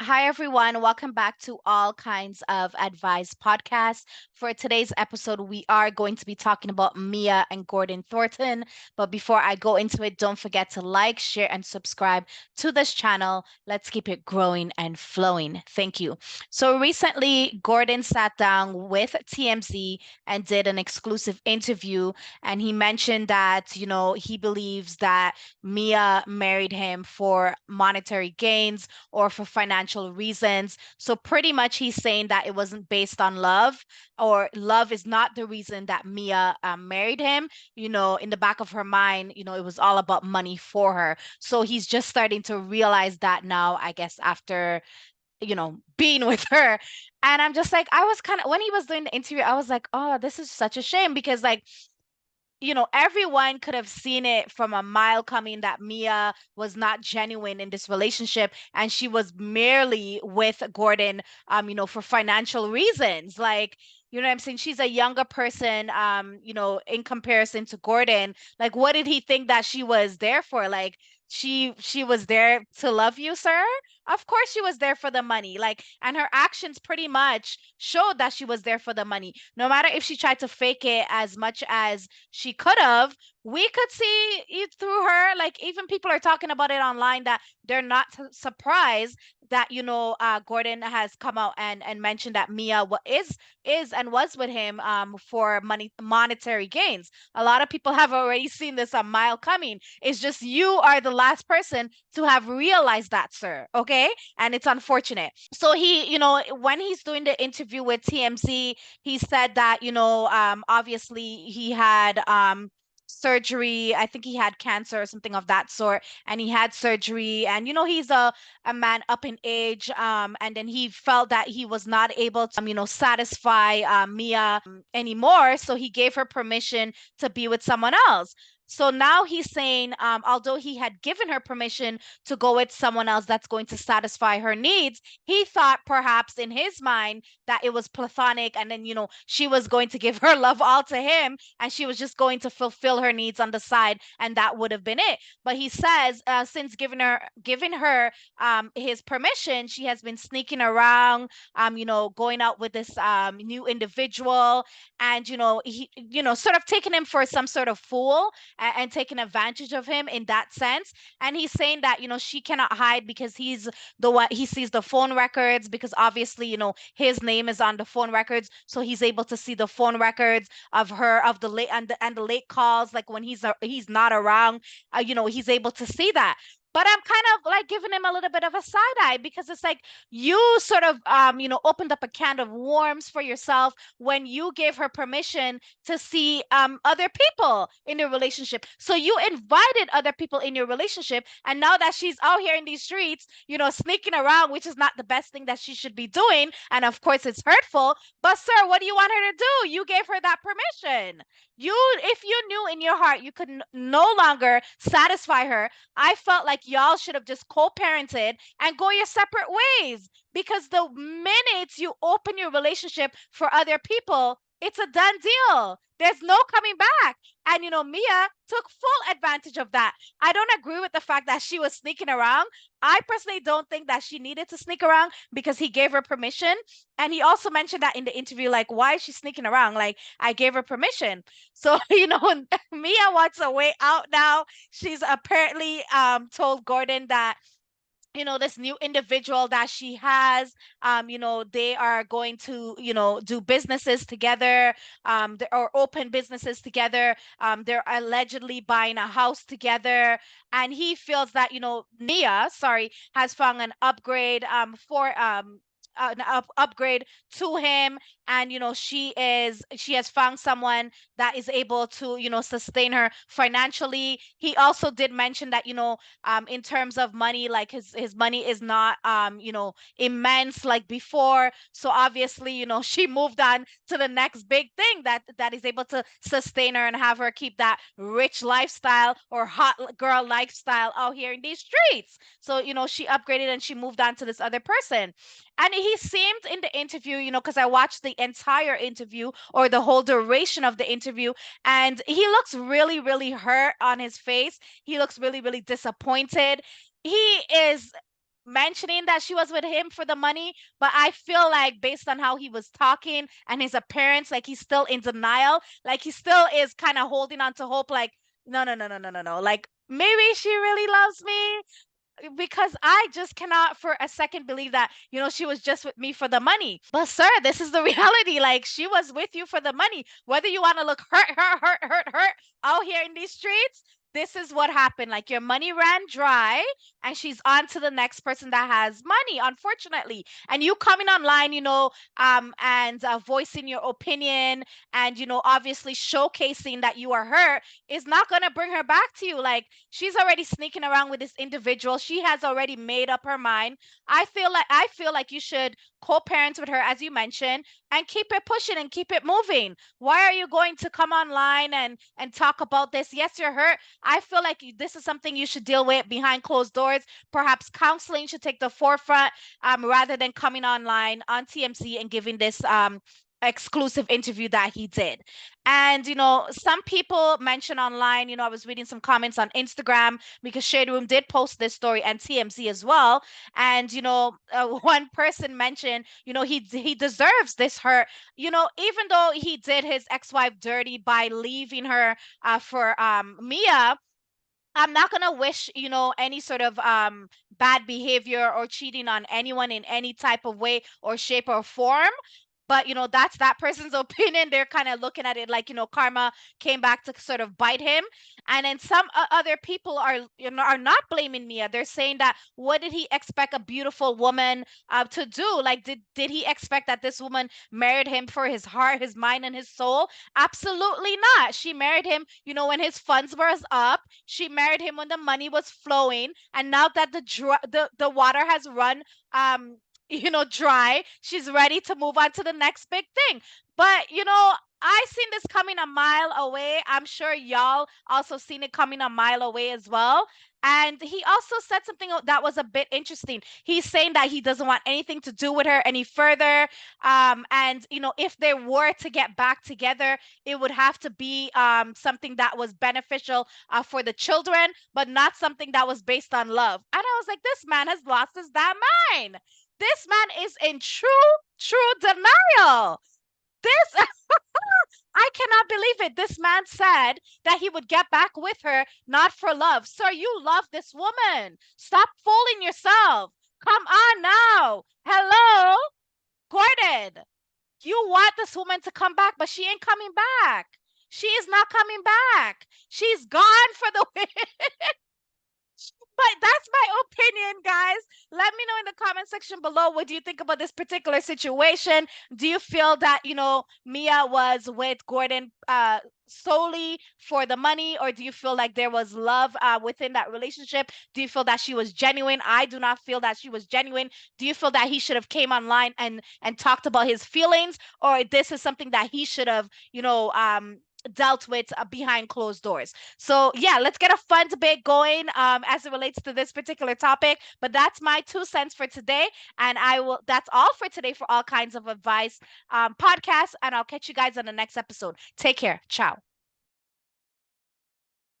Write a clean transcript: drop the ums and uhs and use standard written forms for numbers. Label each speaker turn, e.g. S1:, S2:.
S1: Hi, everyone. Welcome back to All Kinds of Advice podcast. For today's episode, we are going to be talking about Mia and Gordon Thornton. But before I go into it, don't forget to like, share, and subscribe to this channel. Let's keep it growing and flowing. Thank you. So recently, Gordon sat down with TMZ and did an exclusive interview. And he mentioned that, he believes that Mia married him for monetary gains or for financial reasons. So pretty much he's saying that it wasn't based on love, or love is not the reason that Mia married him. In the back of her mind, it was all about money for her. So he's just starting to realize that now, I guess, after being with her. And I'm just like, I was kind of, when he was doing the interview, I was like, oh, this is such a shame because, like, everyone could have seen it from a mile coming that Mia was not genuine in this relationship and she was merely with Gordon, for financial reasons. Like, you know what I'm saying? She's a younger person, in comparison to Gordon. Like, what did he think that she was there for? Like, she was there to love you, sir? Of course she was there for the money. Like, and her actions pretty much showed that she was there for the money. No matter if she tried to fake it as much as she could have, we could see it through her. Like, even people are talking about it online that they're not surprised that Gordon has come out and mentioned that Mia is and was with him for monetary gains. A lot of people have already seen this a mile coming. It's just you are the last person to have realized that, sir. Okay, and it's unfortunate. So he, when he's doing the interview with TMZ, he said that obviously he had surgery. I think he had cancer or something of that sort, and he had surgery. And he's a man up in age, and then he felt that he was not able to satisfy Mia anymore, so he gave her permission to be with someone else. So now he's saying, although he had given her permission to go with someone else that's going to satisfy her needs, he thought perhaps in his mind that it was platonic, and then she was going to give her love all to him, and she was just going to fulfill her needs on the side, and that would have been it. But he says, since giving her his permission, she has been sneaking around, going out with this new individual, and he sort of taking him for some sort of fool, and taking advantage of him in that sense. And he's saying that she cannot hide because he's the one, he sees the phone records, because obviously his name is on the phone records, so he's able to see the phone records of her, of the late and the late calls, like when he's not around. He's able to see that. But I'm kind of like giving him a little bit of a side eye, because it's like you sort of opened up a can of worms for yourself when you gave her permission to see other people in your relationship. So you invited other people in your relationship, and now that she's out here in these streets, sneaking around, which is not the best thing that she should be doing, and of course it's hurtful. But sir, what do you want her to do? You gave her that permission. If you knew in your heart you could no longer satisfy her, I felt like y'all should have just co-parented and go your separate ways. Because the minute you open your relationship for other people, it's a done deal. There's no coming back. And Mia took full advantage of that. I don't agree with the fact that she was sneaking around. I personally don't think that she needed to sneak around, because he gave her permission. And he also mentioned that in the interview, like, why is she sneaking around? Like, I gave her permission. So, Mia wants a way out now. She's apparently told Gordon that this new individual that she has, they are going to do businesses together, or open businesses together. They're allegedly buying a house together, and he feels that Mia, sorry, has found an upgrade for an upgrade to him. And she has found someone that is able to sustain her financially. He also did mention that in terms of money, like his money is not immense like before. So obviously she moved on to the next big thing that is able to sustain her and have her keep that rich lifestyle or hot girl lifestyle out here in these streets. So she upgraded and she moved on to this other person. And he seemed in the interview, because I watched the entire interview, or the whole duration of the interview, and he looks really, really hurt on his face. He looks really, really disappointed. He is mentioning that she was with him for the money, but I feel like based on how he was talking and his appearance, like he's still in denial, like he still is kind of holding on to hope, like, no, no, no, no, no, no, no. Like maybe she really loves me, because I just cannot for a second believe that, she was just with me for the money. But sir, this is the reality. Like she was with you for the money. Whether you want to look hurt out here in these streets, this is what happened. Like your money ran dry and she's on to the next person that has money, unfortunately. And you coming online, and voicing your opinion and, obviously showcasing that you are hurt is not going to bring her back to you. Like she's already sneaking around with this individual. She has already made up her mind. I feel like you should co-parent with her, as you mentioned, and keep it pushing and keep it moving. Why are you going to come online and talk about this? Yes, you're hurt. I feel like this is something you should deal with behind closed doors. Perhaps counseling should take the forefront, rather than coming online on TMC and giving this exclusive interview that he did. And, some people mention online, I was reading some comments on Instagram because Shade Room did post this story and TMZ as well. And, one person mentioned, he deserves this hurt, even though he did his ex-wife dirty by leaving her for Mia. I'm not gonna wish, any sort of bad behavior or cheating on anyone in any type of way or shape or form. But that's that person's opinion. They're kind of looking at it like, karma came back to sort of bite him. And then some other people are, are not blaming Mia. They're saying that what did he expect a beautiful woman to do? Like did he expect that this woman married him for his heart, his mind, and his soul? Absolutely not. She married him, when his funds were up. She married him when the money was flowing. And now that the water has run dry, she's ready to move on to the next big thing. But I seen this coming a mile away. I'm sure y'all also seen it coming a mile away as well. And he also said something that was a bit interesting. He's saying that he doesn't want anything to do with her any further. And if they were to get back together, it would have to be something that was beneficial for the children, but not something that was based on love. And I was like, this man has lost his damn mind. This man is in true denial. This, I cannot believe it. This man said that he would get back with her, not for love. Sir, you love this woman. Stop fooling yourself. Come on now. Hello, Gordon. You want this woman to come back, but she ain't coming back. She is not coming back. She's gone for the win. But that's my opinion, guys. Let me know in the comment section below, what do you think about this particular situation? Do you feel that, Mia was with Gordon solely for the money, or do you feel like there was love within that relationship? Do you feel that she was genuine? I do not feel that she was genuine. Do you feel that he should have came online and talked about his feelings, or this is something that he should have, dealt with behind closed doors? So yeah, let's get a fun debate going as it relates to this particular topic. But that's my 2 cents for today, and that's all for today for all kinds of advice podcast. And I'll catch you guys on the next episode. Take care. Ciao.